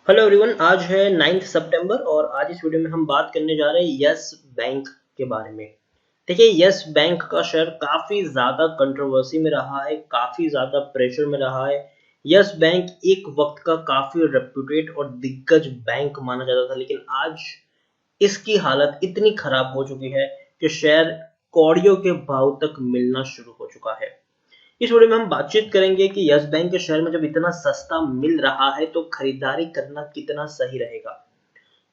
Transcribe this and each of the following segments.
Hello everyone, आज है 9 सितंबर और आज इस वीडियो में हम बात करने जा रहे हैं यस बैंक के बारे में। देखिए, यस बैंक का शेयर काफी ज्यादा कंट्रोवर्सी में रहा है, काफी ज्यादा प्रेशर में रहा है। यस बैंक एक वक्त का काफी रेप्यूटेड और दिग्गज बैंक माना जाता था, लेकिन आज इसकी हालत इतनी खराब हो चुकी है कि शेयर कौड़ियों के भाव तक मिलना शुरू हो चुका है। इस वीडियो में हम बातचीत करेंगे कि यस बैंक के शेयर में जब इतना सस्ता मिल रहा है तो खरीदारी करना कितना सही रहेगा।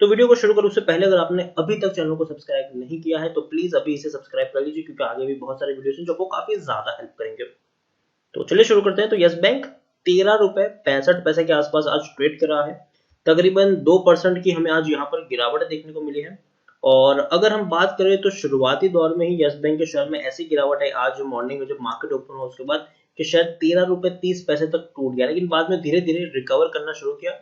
तो वीडियो को शुरू करूं उससे पहले अगर आपने अभी तक चैनल को सब्सक्राइब नहीं किया है तो प्लीज अभी इसे सब्सक्राइब कर लीजिए, क्योंकि आगे भी बहुत सारे वीडियोस हैं जो आपको काफी ज्यादा हेल्प करेंगे। तो चलिए शुरू करते हैं। तो यस बैंक 13 रुपए 65 पैसे के आसपास आज ट्रेड कर रहा है। तकरीबन 2% की हमें आज यहाँ पर गिरावट देखने को मिली है। और अगर हम बात करें तो शुरुआती दौर में ही यस बैंक के शेयर में ऐसी गिरावट है आज मॉर्निंग में जब मार्केट ओपन हुआ उसके बाद कि शायद 13 रुपए 30 पैसे तक टूट गया, लेकिन बाद में धीरे धीरे रिकवर करना शुरू किया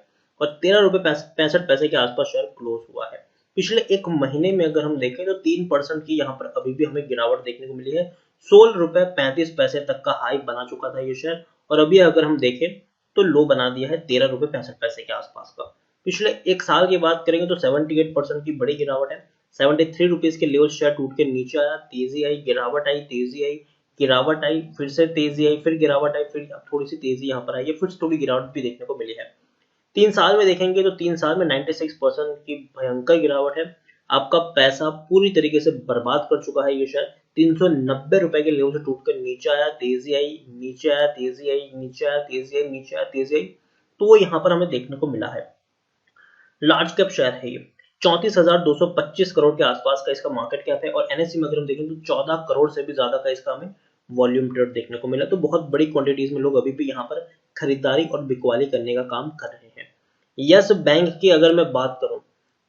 और 13 रुपए 65 पैसे के आसपास शेयर क्लोज हुआ है। पिछले एक महीने में अगर हम देखें तो 3% की यहाँ पर अभी भी हमें गिरावट देखने को मिली है। 16 रुपए 35 पैसे तक का हाई बना चुका था ये शेयर, और अभी अगर हम देखें तो लो बना दिया है 13 रुपए 65 पैसे के आसपास का। पिछले एक साल की बात करेंगे तो 78% की बड़ी गिरावट है। 73 रुपीज के लेवल शेयर टूट के नीचे आया, तेजी आई, गिरावट आई, तेजी आई, गिरावट आई, फिर से तेजी आई, फिर गिरावट आई, फिर थोड़ी सी तेजी यहाँ पर आई है, फिर थोड़ी गिरावट भी देखने को मिली है। 3 साल में देखेंगे तो 3 साल में 96% की भयंकर गिरावट है। आपका पैसा पूरी तरीके से बर्बाद कर चुका है ये शेयर। 390 रुपए के लेवल से टूट कर नीचे आया, तेजी आई, नीचे आया, तेजी आई, नीचे आया, तेजी आई, नीचे आया, तेजी आई। तो वो यहाँ पर हमें देखने को मिला है। लार्ज कैप शेयर है ये। 34,225 करोड़ के आसपास का इसका मार्केट कैप है और एनएससी में अगर हम देखें तो 14 करोड़ से भी ज्यादा का इसका हमें वॉल्यूम ट्रेड देखने को मिला। तो बहुत बड़ी क्वांटिटीज में लोग अभी भी यहाँ पर खरीदारी और बिकवाली करने का काम कर रहे हैं। यस बैंक की अगर मैं बात करूं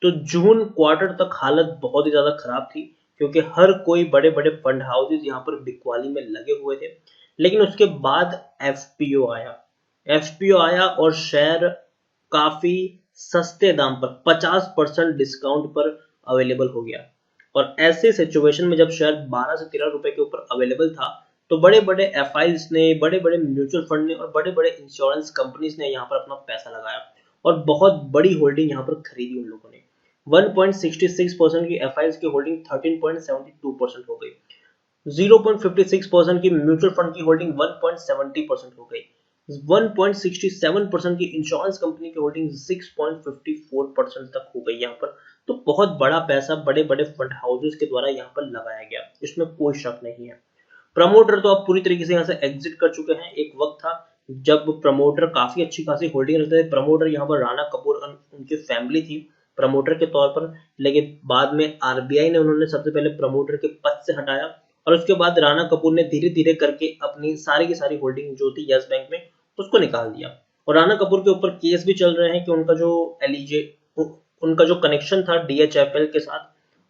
तो जून क्वार्टर तक हालत बहुत ही ज्यादा खराब थी, क्योंकि हर कोई बड़े बड़े फंड हाउसेज यहाँ पर बिकवाली में लगे हुए थे। लेकिन उसके बाद एफपीओ आया। एफपीओ आया और शेयर काफी सस्ते दाम पर 50% डिस्काउंट पर अवेलेबल हो गया। और ऐसे सिचुएशन में जब शेयर 12 से 13 रुपए के ऊपर अवेलेबल था तो बड़े बड़े एफआईज ने, बड़े बड़े म्यूचुअल फंड ने और बड़े बड़े इंश्योरेंस कंपनीज ने यहाँ पर अपना पैसा लगाया और बहुत बड़ी होल्डिंग यहाँ पर खरीदी उन लोगों ने। 1.66% की एफआईज की होल्डिंग 13.72% हो गई। 0.56% की म्यूचुअल फंड की होल्डिंग 1.70% हो गई। 1.67% की इंश्योरेंस कंपनी की होल्डिंग 6.54% तक हो गई यहाँ पर। तो बहुत बड़ा पैसा बड़े बड़े फंड हाउसेस के द्वारा यहाँ पर लगाया गया, इसमें कोई शक नहीं है। प्रमोटर तो अब पूरी तरीके से यहाँ से एग्जिट कर चुके हैं। एक वक्त था जब प्रमोटर काफी अच्छी खासी होल्डिंग रखते थे। प्रमोटर यहाँ पर राणा कपूर और उनकी फैमिली थी प्रमोटर के तौर पर, लेकिन बाद में आरबीआई ने उन्होंने सबसे पहले प्रमोटर के पद से हटाया और उसके बाद राणा कपूर ने धीरे धीरे करके अपनी सारी की सारी होल्डिंग जो थी यस बैंक में उसको निकाल दिया। और राणा कपूर के ऊपर केस भी चल रहे हैं कि उनका जो एलिजे उनका जो कनेक्शन था डीएचएफएल के साथ,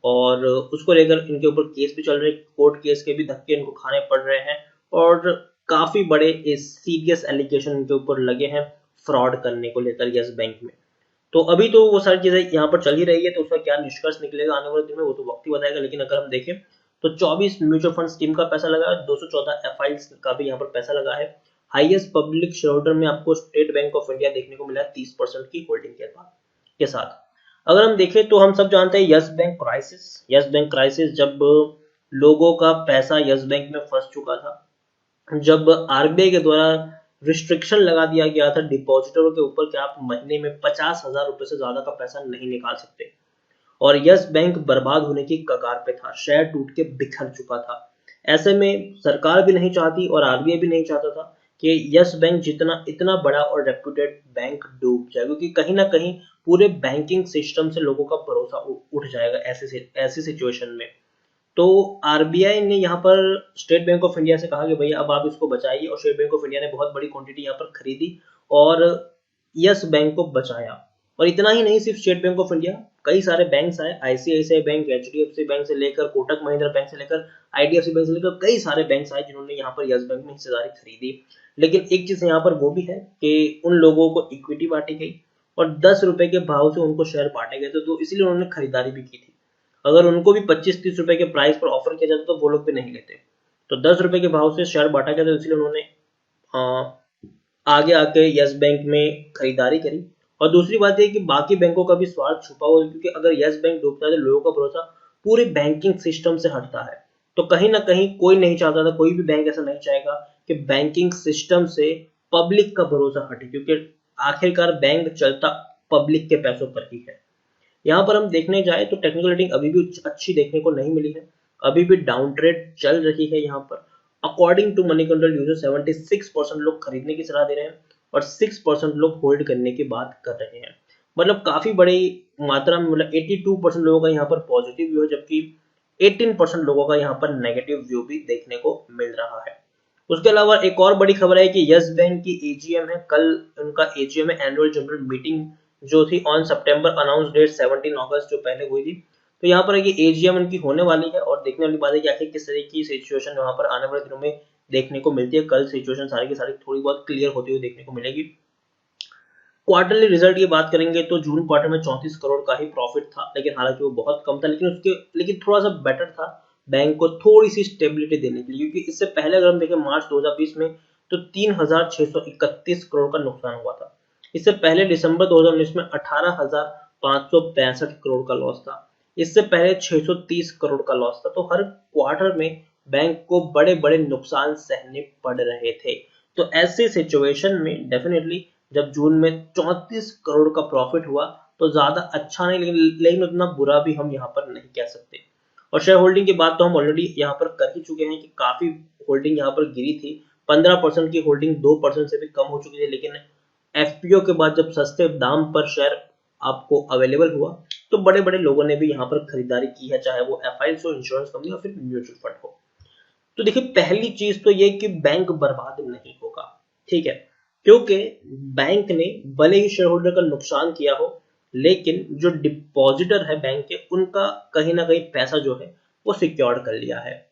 और उसको लेकर इनके ऊपर केस भी चल रहे हैं। कोर्ट केस के भी धक्के इनको खाने पड़ रहे हैं और काफी बड़े सीरियस एलिगेशन इनके ऊपर लगे हैं फ्रॉड करने को लेकर यस बैंक में। तो अभी तो वो सारी चीजें यहाँ पर चल ही रही है, तो उसका क्या निष्कर्ष निकलेगा आने वाले दिन में वो तो वक्त ही बताएगा। लेकिन अगर हम देखें तो 24 म्यूचुअल फंड स्कीम का पैसा लगा है, 214 एफआईज का भी यहाँ पर पैसा लगा है। हाईएस्ट पब्लिक शेयर होल्डर में आपको स्टेट बैंक ऑफ इंडिया देखने को मिला है 30% की होल्डिंग के साथ। अगर हम देखें तो हम सब जानते हैं yes bank crisis. Yes bank crisis जब लोगों का पैसा यस बैंक में फंस चुका था, जब आरबीआई के द्वारा रिस्ट्रिक्शन लगा दिया गया था डिपॉजिटरों के ऊपर कि आप महीने में 50,000 रुपए से ज्यादा का पैसा नहीं निकाल सकते, और यस बैंक बर्बाद होने की कगार पे था, शेयर टूट के बिखर चुका था। ऐसे में सरकार भी नहीं चाहती और आरबीआई भी नहीं चाहता था कि यस बैंक जितना इतना बड़ा और रेप्यूटेड बैंक डूब जाए, क्योंकि कहीं ना कहीं पूरे बैंकिंग सिस्टम से लोगों का भरोसा उठ जाएगा ऐसी सिचुएशन में। तो आरबीआई ने यहाँ पर स्टेट बैंक ऑफ इंडिया से कहा कि भैया अब आप इसको बचाइए, और स्टेट बैंक ऑफ इंडिया ने बहुत बड़ी क्वांटिटी यहाँ पर खरीदी और यस बैंक को बचाया। और इतना ही नहीं, सिर्फ स्टेट बैंक ऑफ इंडिया, कई सारे बैंक्स आए, आईसीआईसीआई बैंक, एचडीएफसी बैंक से लेकर कोटक महिंद्रा बैंक से लेकर आईडीएफसी बैंक से लेकर कई सारे बैंक्स आए जिन्होंने यहाँ पर यस बैंक में हिस्सेदारी खरीदी। लेकिन एक चीज यहाँ पर वो भी है कि उन लोगों को इक्विटी बांटी गई और 10 रुपए के भाव से उनको शेयर बांटे गए थे, तो इसलिए उन्होंने खरीदारी भी की थी। अगर उनको भी 25-30 रुपए के प्राइस पर ऑफर किया जाता तो वो लोग भी नहीं लेते। तो 10 रुपए के भाव से शेयर बांटा गया था, इसलिए उन्होंने आगे आके यस बैंक में खरीदारी करी और दूसरी बात है कि बाकी बैंकों का भी स्वार्थ छुपा हुआ है, क्योंकि अगर यस बैंक डूबता है तो लोगों का भरोसा पूरे बैंकिंग सिस्टम से हटता है। तो कहीं ना कहीं कोई नहीं चाहता था, कोई भी बैंक ऐसा नहीं चाहेगा कि बैंकिंग सिस्टम से पब्लिक का भरोसा हटे, क्योंकि आखिरकार बैंक चलता पब्लिक के पैसों पर ही है। यहाँ पर हम देखने जाए तो टेक्निकल रेटिंग अभी भी अच्छी देखने को नहीं मिली है, अभी भी डाउन ट्रेड चल रही है। यहाँ पर according to Moneycontrol user 76% लोग खरीदने की सलाह दे रहे हैं और 6% लोग होल्ड करने की बात कर रहे हैं। मतलब काफी बड़ी मात्रा में, मतलब 82% लोगों का यहाँ पर पॉजिटिव व्यू है, जबकि 18% लोगों का यहाँ पर नेगेटिव व्यू भी देखने को मिल रहा है। उसके अलावा एक और बड़ी खबर है कि यस बैंक की एजीएम है, कल उनका एजीएम है, एनुअल जनरल मीटिंग जो थी ऑन सितंबर, अनाउंस डेट 17 अगस्त जो पहले हुई थी। तो यहाँ पर ये एजीएम उनकी होने वाली है और देखने वाली बात है कि आखिर किस तरह की सिचुएशन वहां पर आने वाले दिनों में देखने को मिलती है। कल सिचुएशन सारी की सारी थोड़ी बहुत क्लियर होती हुई देखने को मिलेगी। क्वार्टरली रिजल्ट की बात करेंगे तो जून क्वार्टर में 34 करोड़ का ही प्रॉफिट था, लेकिन हालांकि वो बहुत कम था, लेकिन थोड़ा सा बेटर था बैंक को थोड़ी सी स्टेबिलिटी देने के लिए, क्योंकि इससे पहले अगर हम देखें मार्च 2020 में तो 3631 करोड़ का नुकसान हुआ था। इससे पहले दिसंबर 2019 में 18,565 करोड़ का लॉस था। इससे पहले 630 करोड़ का लॉस था। तो हर क्वार्टर में बैंक को बड़े बड़े नुकसान सहने पड़ रहे थे। तो ऐसी सिचुएशन में डेफिनेटली जब जून में 34 करोड़ का प्रॉफिट हुआ तो ज्यादा अच्छा नहीं, लेकिन उतना बुरा भी हम यहाँ पर नहीं कह सकते। और शेयर होल्डिंग की बात तो हम ऑलरेडी यहाँ पर कर ही चुके हैं कि काफी होल्डिंग यहाँ पर गिरी थी। 15% की होल्डिंग 2% से भी कम हो चुकी थी, लेकिन एफपीओ के बाद जब सस्ते दाम पर शेयर आपको अवेलेबल हुआ तो बड़े बड़े लोगों ने भी यहाँ पर खरीदारी की है, चाहे वो एफआईज हो, इंश्योरेंस कंपनी या फिर म्यूचुअल फंड हो। तो देखिए पहली चीज तो ये कि बैंक बर्बाद नहीं होगा, ठीक है, क्योंकि बैंक ने भले ही शेयर होल्डर का नुकसान किया हो, लेकिन जो डिपॉजिटर है बैंक के उनका कहीं ना कहीं पैसा जो है वो सिक्योर कर लिया है।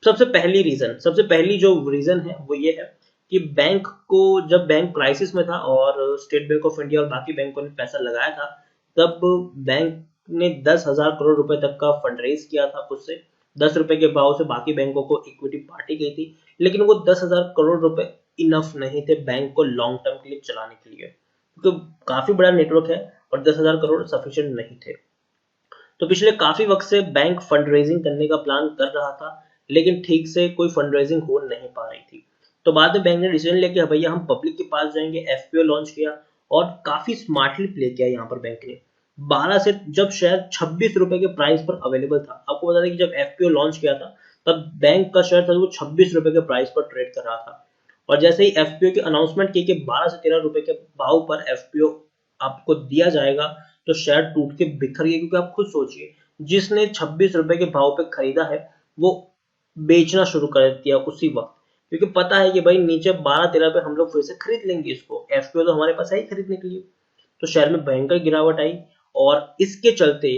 सबसे पहली जो रीजन है वो ये है कि बैंक को, जब बैंक क्राइसिस में था और स्टेट बैंक ऑफ इंडिया और बाकी बैंकों ने पैसा लगाया था, तब बैंक ने 10,000 करोड़ रुपए तक का फंड रेज किया था। उससे 10 रुपए के भाव से बाकी बैंकों को इक्विटी पार्टी गई थी, लेकिन वो 10,000 करोड़ रुपए इनफ नहीं थे बैंक को लॉन्ग टर्म के लिए चलाने के लिए, क्योंकि काफी बड़ा नेटवर्क है और 10,000 करोड़ सफिशिएंट नहीं थे। तो पिछले काफी वक्त से बैंक फंड रेजिंग करने का प्लान कर रहा था, लेकिन ठीक से कोई फंड रेजिंग हो नहीं पा रही थी। तो बाद में बैंक ने डिसीजन लिया कि भैया हम पब्लिक के पास जाएंगे, एफपीओ लॉन्च किया और काफी स्मार्टली प्ले किया यहाँ पर बैंक ने। 12 से जब शेयर 26 रुपए के प्राइस पर अवेलेबल था, आपको बता दें कि जब एफपीओ लॉन्च किया था तब बैंक का शेयर था वो 26 रुपए के प्राइस पर ट्रेड कर रहा था। और जैसे ही एफपीओ की अनाउंसमेंट की कि 12 से 13 रुपए के भाव पर एफपीओ आपको दिया जाएगा, तो शेयर टूट के बिखर गए, क्योंकि आप खुद सोचिए जिसने 26 रुपए के भाव पे खरीदा है वो बेचना शुरू कर दिया उसी वक्त, क्योंकि पता है कि भाई नीचे 12-13 पे हम लोग फिर से खरीद लेंगे इसको, एफपीओ तो हमारे पास है ही खरीदने के लिए। तो शेयर में भयंकर गिरावट आई और इसके चलते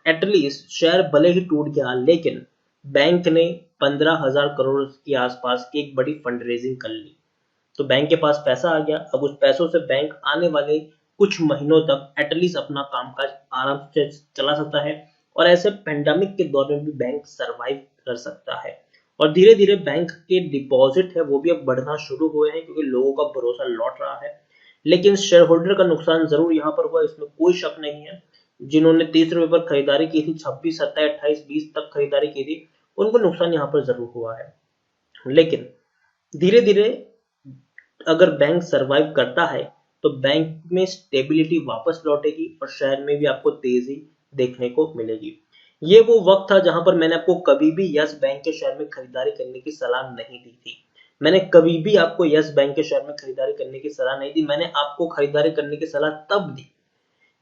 एटलीस्ट शेयर भले ही टूट गया, लेकिन बैंक ने 15,000 करोड़ के आसपास की एक बड़ी फंड रेजिंग कर ली। तो बैंक के पास पैसा आ गया। अब उस पैसों से बैंक आने वाले कुछ महीनों तक एटलीस्ट अपना कामकाज आराम से चला सकता है और ऐसे पेंडेमिक के दौर में भी बैंक सरवाइव कर सकता है। और धीरे धीरे बैंक के डिपॉजिट है वो भी अब बढ़ना शुरू हुए हैं, क्योंकि लोगों का भरोसा लौट रहा है। लेकिन शेयर होल्डर का नुकसान जरूर यहाँ पर हुआ, इसमें कोई शक नहीं है। जिन्होंने 30 रुपए पर खरीदारी की थी, 26, 27, 28, 20 तक खरीदारी की थी, उनको नुकसान यहाँ पर जरूर हुआ है। लेकिन धीरे धीरे अगर बैंक सरवाइव करता है तो बैंक में स्टेबिलिटी वापस लौटेगी और शहर में भी आपको तेजी देखने को मिलेगी। ये वो वक्त था जहां पर मैंने आपको कभी भी यस बैंक के शेयर में खरीदारी करने की सलाह नहीं दी थी। मैंने कभी भी आपको यस बैंक के शेयर में खरीदारी करने की सलाह नहीं दी। मैंने आपको खरीदारी करने की सलाह तब दी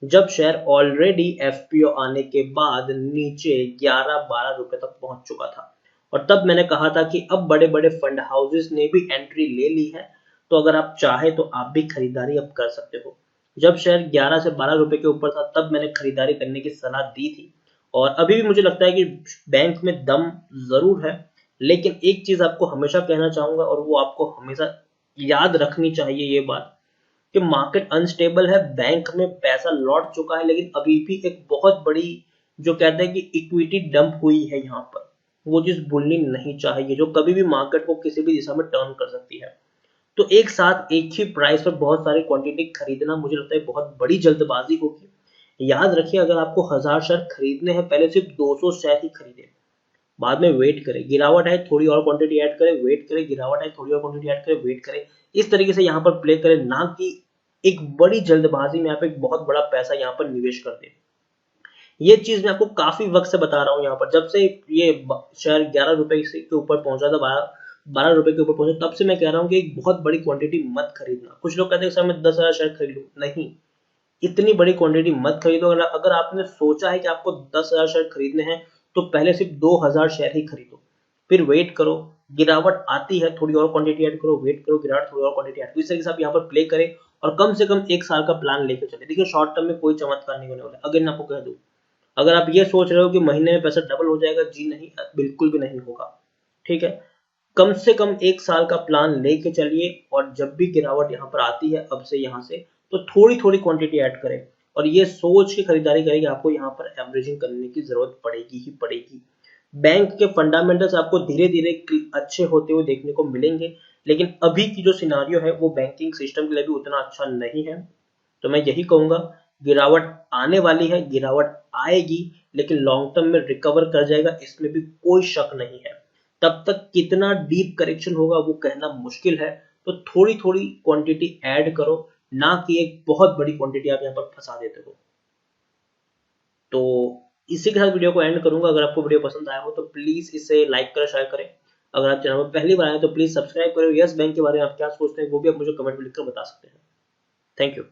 जब शेयर ऑलरेडी एफपीओ आने के बाद नीचे 11-12 रुपए तक पहुंच चुका था। और तब मैंने कहा था कि अब बड़े बड़े फंड हाउसेस ने भी एंट्री ले ली है, तो अगर आप चाहे तो आप भी खरीदारी अब कर सकते हो। जब शेयर 11 से 12 रुपए के ऊपर था तब मैंने खरीदारी करने की सलाह दी थी। और अभी भी मुझे लगता है कि बैंक में दम जरूर है, लेकिन एक चीज आपको हमेशा कहना चाहूंगा और वो आपको हमेशा याद रखनी चाहिए ये बात, कि मार्केट अनस्टेबल है, बैंक में पैसा लौट चुका है, लेकिन अभी भी एक बहुत बड़ी जो कहते हैं कि इक्विटी डंप हुई है यहाँ पर, वो चीज भूलनी नहीं चाहिए, जो कभी भी मार्केट को किसी भी दिशा में टर्न कर सकती है। तो एक साथ एक ही प्राइस पर बहुत सारी क्वांटिटी खरीदना मुझे लगता है बहुत बड़ी जल्दबाजी होगी। याद रखिए, अगर आपको 1000 शेयर खरीदने हैं, पहले सिर्फ 200 शेयर ही खरीदे, बाद में वेट करें, गिरावट आए थोड़ी और क्वांटिटी ऐड करें, वेट करें, गिरावट आए थोड़ी और क्वांटिटी ऐड करें, वेट करें। इस तरीके से यहाँ पर प्ले करें, ना कि एक बड़ी जल्दबाजी में आप एक बहुत बड़ा पैसा यहाँ पर निवेश कर दें। ये चीज मैं आपको काफी वक्त से बता रहा हूँ। यहाँ पर जब से ये शेयर 11 रुपए के ऊपर पहुंचा था, 12 रुपए के ऊपर पहुंचा, तब से मैं कह रहा हूँ कि एक बहुत बड़ी क्वांटिटी मत खरीदना। कुछ लोग कहते हैं सर मैं 10,000 शेयर खरीद लूँ, नहीं, इतनी बड़ी क्वांटिटी मत खरीदो। अगर आपने सोचा है कि आपको 10,000 शेयर खरीदने हैं, तो पहले सिर्फ 2,000 शेयर ही खरीदो, फिर वेट करो, गिरावट आती है थोड़ी और क्वांटिटी ऐड करो, वेट करो, गिरावट थोड़ी और क्वांटिटी ऐड करो। इस तरीके से आप यहाँ पर प्ले करें और कम से कम एक साल का प्लान लेकर चले। देखिए शॉर्ट टर्म में कोई चमत्कार नहीं होने वाला। अगर मैं आपको कह दूं, अगर आप ये सोच रहे हो कि महीने में पैसा डबल हो जाएगा, जी नहीं, बिल्कुल भी नहीं होगा। ठीक है, कम से कम एक साल का प्लान लेके चलिए, और जब भी गिरावट यहाँ पर आती है अब से यहाँ से, तो थोड़ी थोड़ी क्वांटिटी ऐड करें और ये सोच की खरीदारी करें कि आपको यहाँ पर एवरेजिंग करने की जरूरत पड़ेगी ही पड़ेगी। बैंक के फंडामेंटल्स आपको धीरे धीरे अच्छे होते हुए देखने को मिलेंगे, लेकिन अभी की जो सिनारियो है वो बैंकिंग सिस्टम के लिए भी उतना अच्छा नहीं है। तो मैं यही कहूंगा, गिरावट आने वाली है, गिरावट आएगी, लेकिन लॉन्ग टर्म में रिकवर कर जाएगा, इसमें भी कोई शक नहीं है। तब तक कितना डीप करेक्शन होगा वो कहना मुश्किल है। तो थोड़ी थोड़ी क्वांटिटी ऐड करो, ना कि एक बहुत बड़ी क्वांटिटी आप यहाँ पर फंसा देते हो। तो इसी के साथ वीडियो को एंड करूंगा। अगर आपको वीडियो पसंद आया हो तो प्लीज इसे लाइक करें, शेयर करें। अगर आप चैनल पर पहली बार आए तो प्लीज सब्सक्राइब करें। यस बैंक के बारे में आप क्या सोचते हैं वो भी आप मुझे कमेंट में लिखकर बता सकते हैं। Thank you.